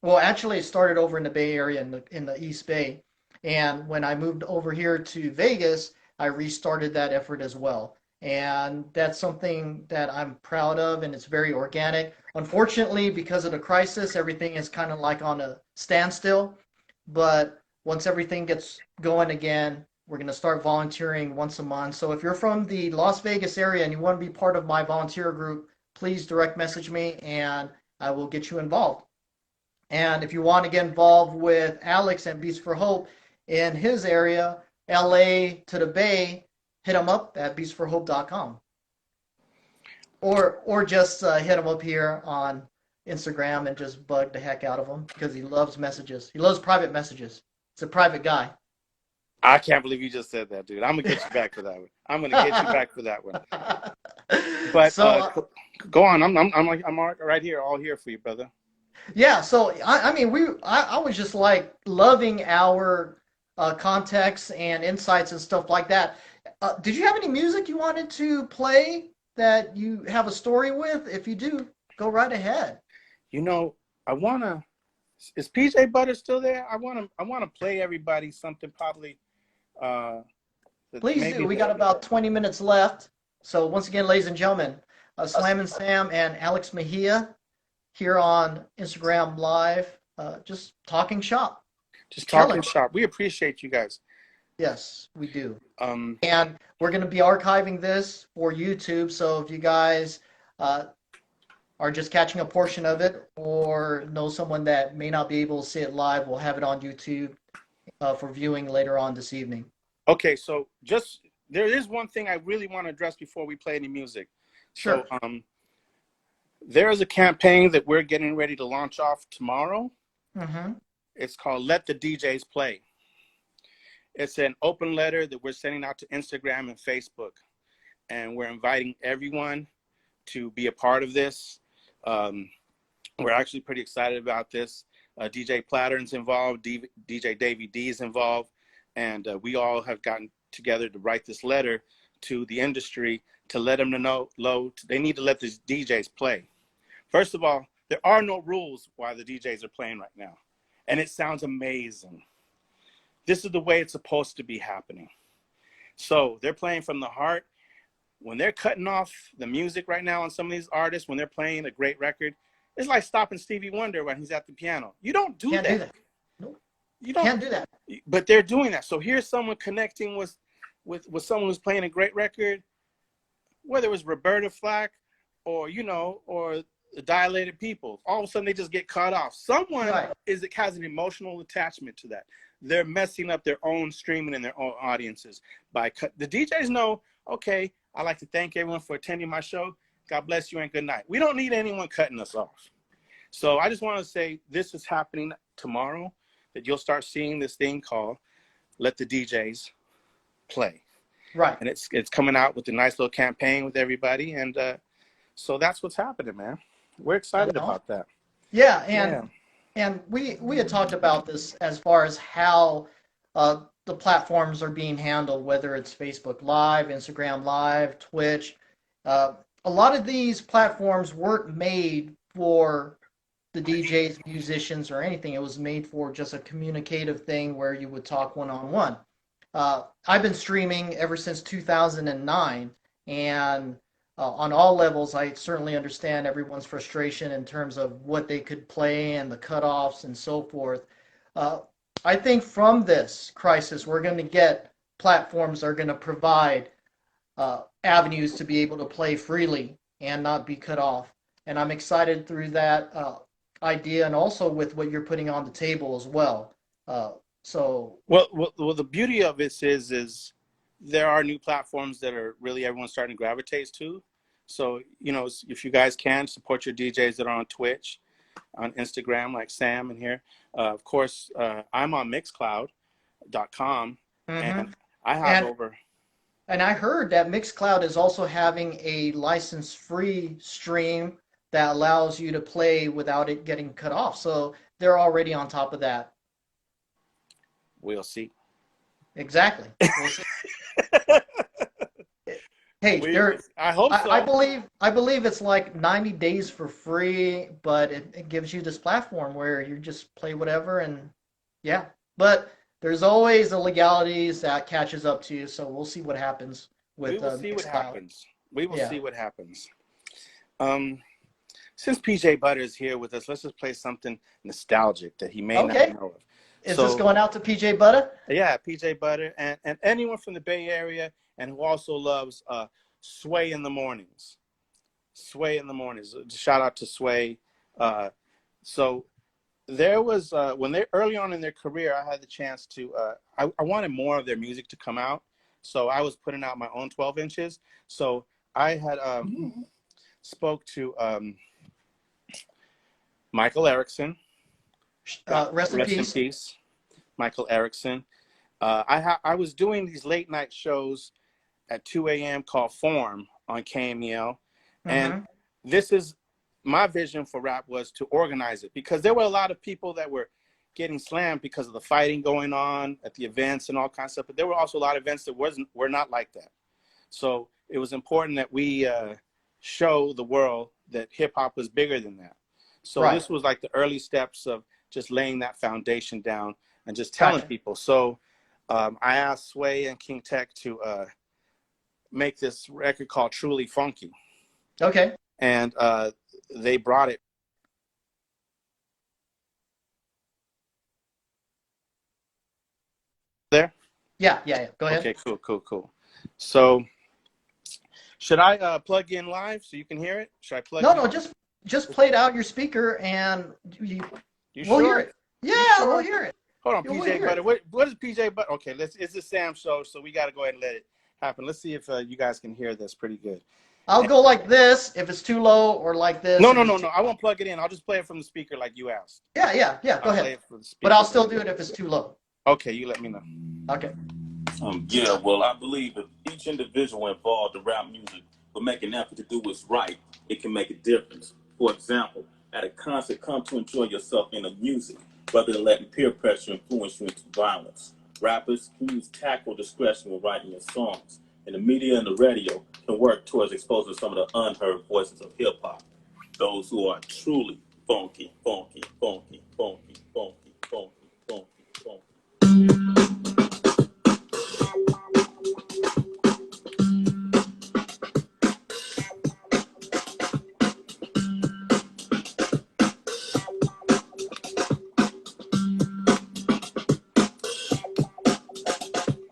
Well, actually, it started over in the Bay Area in the East Bay. And when I moved over here to Vegas, I restarted that effort as well. And that's something that I'm proud of, and it's very organic. Unfortunately, because of the crisis, everything is kind of like on a standstill. But once everything gets going again, we're going to start volunteering once a month. So if you're from the Las Vegas area and you want to be part of my volunteer group, please direct message me and I will get you involved. And if you want to get involved with Alex and Beats for Hope in his area, LA to the Bay, hit him up at beatsforhope.com. Or just hit him up here on Instagram and just bug the heck out of him because he loves messages. He loves private messages. He's a private guy.
I can't believe you just said that, dude. I'm going to get you back for that one. I'm going to get you back for that one. But so, go on. I'm right here, all here for you, brother.
Yeah, so I mean, I was just like loving our context and insights and stuff like that. Did you have any music you wanted to play that you have a story with? If you do, go right ahead.
You know, is PJ Butter still there? I wanna play everybody something probably.
Please do. We got about 20 minutes left. So once again, ladies and gentlemen, Slammin Sam and Alex Mejia here on Instagram Live, just talking shop.
Just talking shop. We appreciate you guys.
Yes, we do. And we're going to be archiving this for YouTube. So if you guys are just catching a portion of it or know someone that may not be able to see it live, we'll have it on YouTube for viewing later on this evening.
Okay, so there is one thing I really want to address before we play any music.
Sure.
So there is a campaign that we're getting ready to launch off tomorrow. It's called Let the DJs Play. It's an open letter that we're sending out to Instagram and Facebook, and we're inviting everyone to be a part of this. We're actually pretty excited about this. DJ Plattern's involved, DJ Davey D is involved, and we all have gotten together to write this letter to the industry to let them know they need to let these DJs play. First of all, there are no rules while the DJs are playing right now, and it sounds amazing. This is the way it's supposed to be happening. So they're playing from the heart. When they're cutting off the music right now on some of these artists, when they're playing a great record, it's like stopping Stevie Wonder when he's at the piano. You don't do
Can't
that.
do that. Nope.
You don't
Can't do that.
But they're doing that. So here's someone connecting with someone who's playing a great record, whether it was Roberta Flack or, you know, or the Dilated People. All of a sudden they just get cut off. Someone has an emotional attachment to that. They're messing up their own streaming and their own audiences by the DJs know, okay, I'd like to thank everyone for attending my show. God bless you and good night. We don't need anyone cutting us off. So I just want to say this is happening tomorrow, that you'll start seeing this thing called Let the DJs Play.
Right.
And it's coming out with a nice little campaign with everybody. And so that's what's happening, man. We're excited about that.
Yeah, and we had talked about this as far as how the platforms are being handled, whether it's Facebook Live, Instagram Live, Twitch. A lot of these platforms weren't made for the DJs, musicians, or anything. It was made for just a communicative thing where you would talk one-on-one. I've been streaming ever since 2009, and on all levels, I certainly understand everyone's frustration in terms of what they could play and the cutoffs and so forth. I think from this crisis, we're going to get platforms that are going to provide avenues to be able to play freely and not be cut off. And I'm excited through that idea, and also with what you're putting on the table as well.
Well, the beauty of it is there are new platforms that are really everyone's starting to gravitate to. So, you know, if you guys can support your DJs that are on Twitch, on Instagram, like Sam in here. Of course, I'm on Mixcloud.com, and I have
And I heard that Mixcloud is also having a license-free stream that allows you to play without it getting cut off. So they're already on top of that.
We'll see.
Exactly. We'll see. Hey,
I hope so.
I believe it's like 90 days for free, but it gives you this platform where you just play whatever, and yeah. But there's always the legalities that catches up to you, so we'll see what happens with
We will see what happens. We will see what happens. Since PJ Butter is here with us, let's just play something nostalgic that he may not know of.
Is this going out to PJ Butter?
Yeah, PJ Butter, and anyone from the Bay Area and who also loves Sway in the Mornings. Sway in the Mornings. Shout out to Sway. So there was, when they early on in their career, I had the chance to, I wanted more of their music to come out. So I was putting out my own 12 inches. So I had spoke to Michael Erickson.
Rest in peace.
Michael Erickson. I was doing these late night shows at 2 a.m. called Form on KMEL. And this is my vision for rap, was to organize it, because there were a lot of people that were getting slammed because of the fighting going on at the events and all kinds of stuff. But there were also a lot of events that were not like that. So it was important that we show the world that hip hop was bigger than that. So this was like the early steps of just laying that foundation down and just telling people. So I asked Sway and King Tech to make this record called Truly Funky.
Okay.
And they brought it. There?
Yeah. Go ahead.
Okay, cool. So should I plug in live so you can hear it? Should I plug in?
No, just play it out your speaker and we'll hear it. Yeah, we'll hear it.
Hold on, PJ Butter. What is PJ Butter? Okay, it's the Sam show, so we got to go ahead and let it happen. Let's see if you guys can hear this pretty good.
I'll go like this if it's too low, or like this.
No. I won't plug it in. I'll just play it from the speaker like you asked.
Yeah. Go ahead. But I'll still do it if it's too low.
Okay, you let me know.
Okay.
Yeah, well, I believe if each individual involved in rap music will make an effort to do what's right, it can make a difference. For example, at a concert, come to enjoy yourself in the music rather than letting peer pressure influence you into violence. Rappers can use tactful discretion when writing their songs, and the media and the radio can work towards exposing some of the unheard voices of hip hop. Those who are truly funky, funky, funky, funky, funky, funky, funky, funky.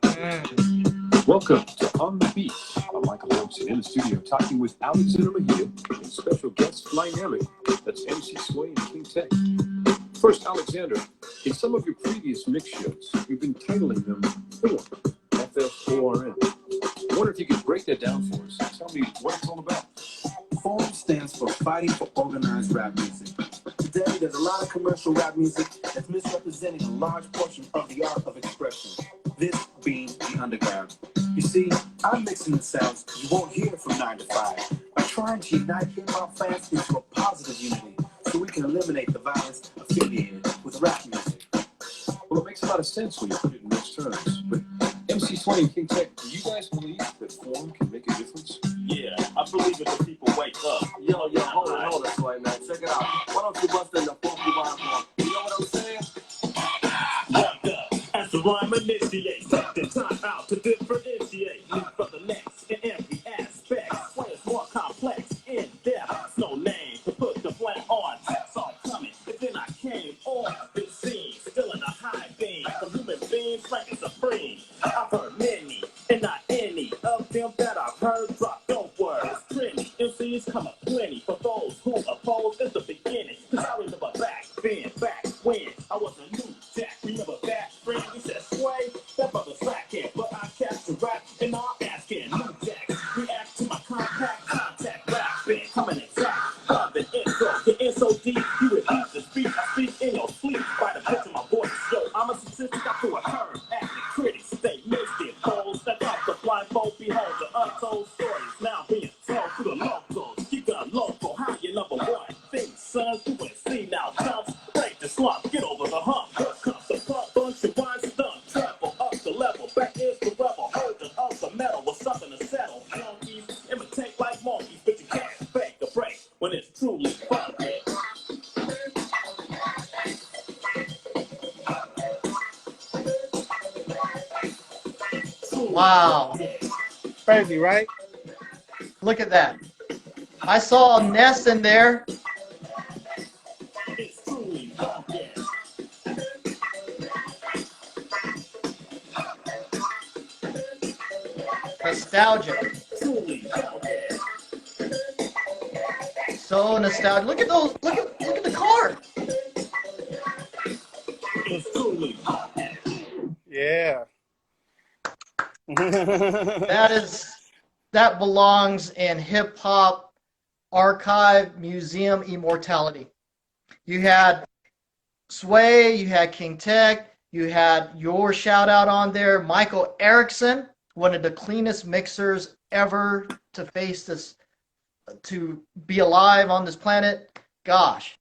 Mm.
Welcome to On the Beat. I'm Michael Thompson in the studio talking with Alexander Mejia and special guest Slammin. That's MC Sway and King Tech. First, Alexander, in some of your previous mix shows, you've been titling them FORM, F-F-O-R-M. I wonder if you could break that down for us and tell me what it's all about.
FORM stands for Fighting for Organized Rap Music. Today, there's a lot of commercial rap music that's misrepresenting a large portion of the art of expression, this being the underground. You see, I'm mixing the sounds you won't hear from 9 to 5 by trying to unite hip-hop fans into a positive unity so we can eliminate the violence affiliated with rap music.
Well, it makes a lot of sense when you put it in those terms. But MC Sway and King Tech, do you guys believe that FORM can make a difference?
Yeah, I believe if the people wake up.
Yo, hold it, Sway, man. Check it out. Why don't you bust in the funky rhyme form? You know what I'm saying?
Wrapped up as the rhyme initiates. Take the time out to differentiate. Leap from the next in every aspect. Sway is more complex, in depth. No name to put the blame on. Saw it coming, and then I came on the scene. Still in a high beam. From human beings, ranking supreme. I've heard many, and not any of them that I've heard drop no words. Trendy MCs come up plenty. For those who oppose, it's the beginning. Cause I remember back then, back when I was a new jack. Remember that friend? He said, Sway, that brother's slacking. But I catch the rap and now I'm asking. New jacks, react to my compact contact rapping. Coming exact, the intro, getting so deep. You repeat the speech, I speak in your sleep. By the pitch of my voice, yo, I'm a statistic. I threw a curve at the critics. They missed it, foes. Step up the blindfold, behold the untold stories now being told to the locals. Keep the local, how you number one? Think, son, you will see now. Chumps, break the slump, get over the hump. Here comes the pump, bunch of wine stump. Travel up the level, back is the rebel. Holding up the metal with something to settle. Monkeys imitate like monkeys, but you can't fake a break when it's truly funky.
Wow.
Crazy, right?
Look at that. I saw Ness in there.
It's truly funky.
Nostalgic.
Truly funky.
So nostalgic. Look at those. Look at the car.
It's truly funky.
Yeah.
That belongs in hip hop archive museum immortality. You had Sway, you had King Tech, you had your shout out on there, Michael Erickson, one of the cleanest mixers ever to face this, to be alive on this planet. Gosh,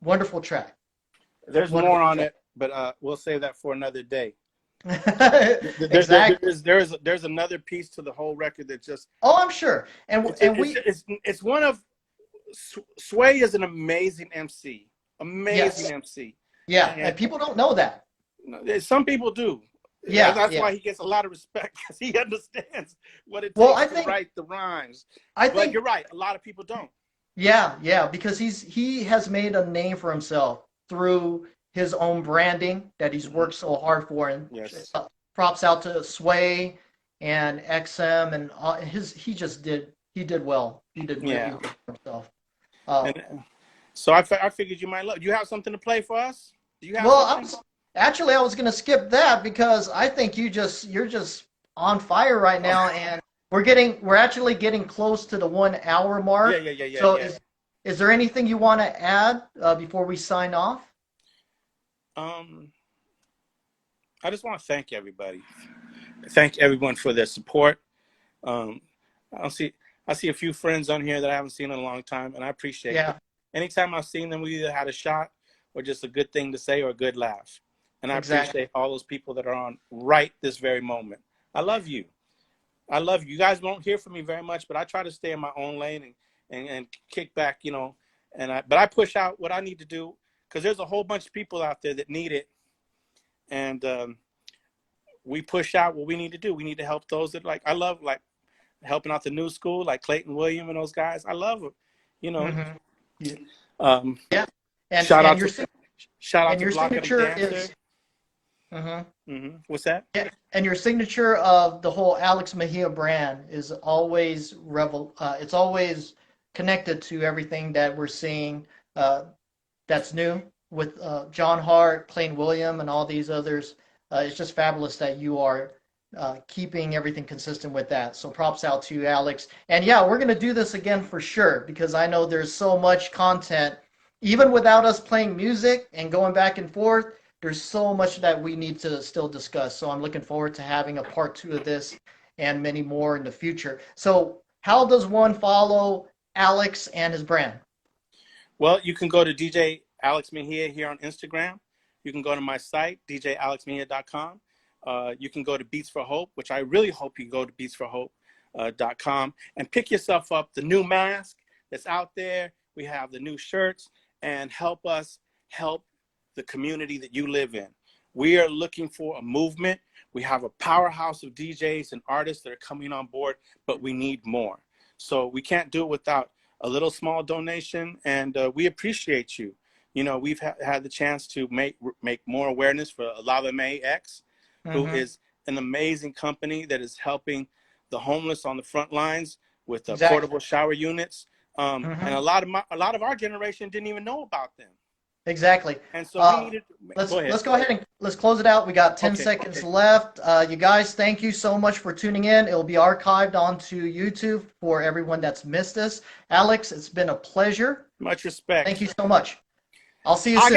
wonderful track.
There's
Wonderful
more on
track.
it, but we'll save that for another day.
Exactly.
There's another piece to the whole record that just
Oh, I'm sure.
it's one of Sway is an amazing MC,
Yes.
MC.
Yeah,
And
and people don't know that.
some people do.
Yeah,
That's
yeah.
why he gets a lot of respect because he understands what it
Well,
takes to write the rhymes.
I
But
think
you're right, a lot of people don't.
yeah, because he has made a name for himself through his own branding that he's worked so hard for. And
Yes.
props out to Sway and XM and he did well. He did really
Yeah.
well for himself. Uh,
And so I figured you might love. You have something to play for us? Do you have
well,
something?
I was gonna skip that because I think you're just on fire right now, and we're actually getting close to the 1 hour mark.
Yeah.
So is there anything you want to add before we sign off?
I just want to thank everybody. thank everyone for their support. Um, I see a few friends on here that I haven't seen in a long time, and I appreciate it.
Yeah,
Anytime I've seen them, we either had a shot or just a good thing to say or a good laugh. And I
exactly.
appreciate all those people that are on right this very moment. I love you. I love you. You guys won't hear from me very much, but I try to stay in my own lane and kick back, you know. But I push out what I need to do because there's a whole bunch of people out there that need it, and we push out what we need to do. We need to help those that I love helping out the new school, like Clayton William and those guys. I love them, you know.
Hmm.
Um,
Yeah,
shout out
and your
to shout out
and
to
your
Block of the
signature
Dancer.
is. Mhm.
What's that?
Yeah, and your signature of the whole Alex Mejia brand is always it's always connected to everything that we're seeing that's new with John Hart, Plain William, and all these others. It's just fabulous that you are keeping everything consistent with that. So props out to you, Alex. And yeah, we're gonna do this again for sure because I know there's so much content, even without us playing music and going back and forth. There's so much that we need to still discuss. So I'm looking forward to having a part two of this and many more in the future. So how does one follow Alex and his brand?
Well, you can go to DJ Alex Mejia here on Instagram. You can go to my site, djalexmejia.com. You can go to Beats for Hope, which I really hope you go to beatsforhope.com and pick yourself up the new mask that's out there. We have the new shirts, and help us help the community that you live in. We are looking for a movement. We have a powerhouse of DJs and artists that are coming on board, but we need more. So we can't do it without a little small donation, and we appreciate you. You know, we've had the chance to make more awareness for Lava May X, who
Mm-hmm.
is an amazing company that is helping the homeless on the front lines with
Exactly.
portable shower units. And
Mm-hmm.
a lot of our generation didn't even know about them.
Exactly.
And so we
Uh,
needed.
let's
Go ahead.
let's go ahead and let's close it out. We got 10
Okay.
seconds left. You guys, thank you so much for tuning in. It'll be archived onto YouTube for everyone that's missed us. Alex, it's been a pleasure.
Much
Thank
respect.
you so much. I'll see you
I
soon.